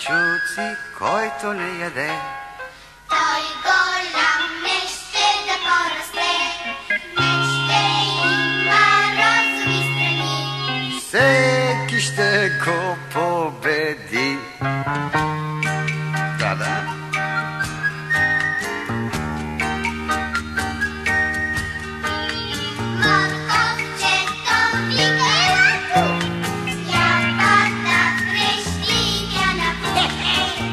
чуци, който не яде. Той голям не ще да порасте, не ще има розови страни. Всеки ще го победи. Да. Морковчето вика ела тук, сляпата крещи тя напук.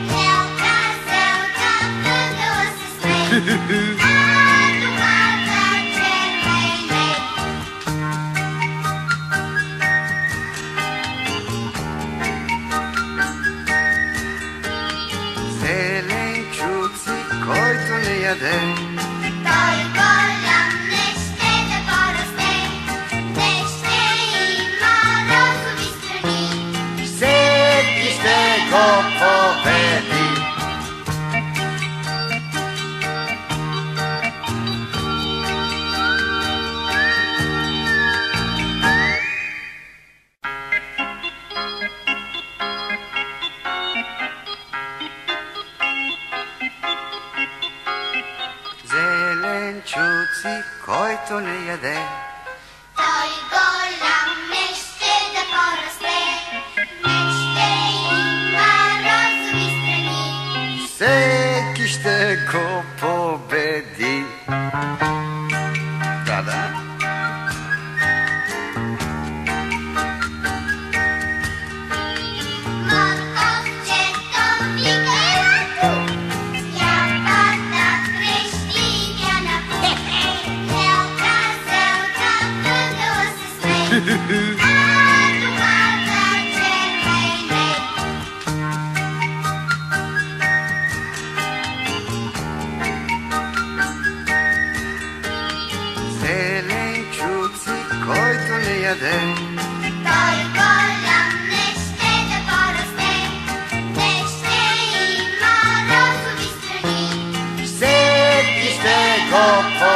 Елка, селка, къгъла се смее, а думата червене. Зеленчуци, който не яде. Той голям не ще да порасте, не ще има розови страни. Всеки ще го победи. Зеленчуци, който не яде. Той голям не ще да порасте, не ще има розови страни. Всеки ще го победи. Да. Морковчето вика ела тук, сляпата крещи тя напук. Елка, селка, къгъла се смее, а думата червене. Зеленчуци, който не яде. Той голям не ще да порасте, не ще има розови страни. Всеки ще го победи.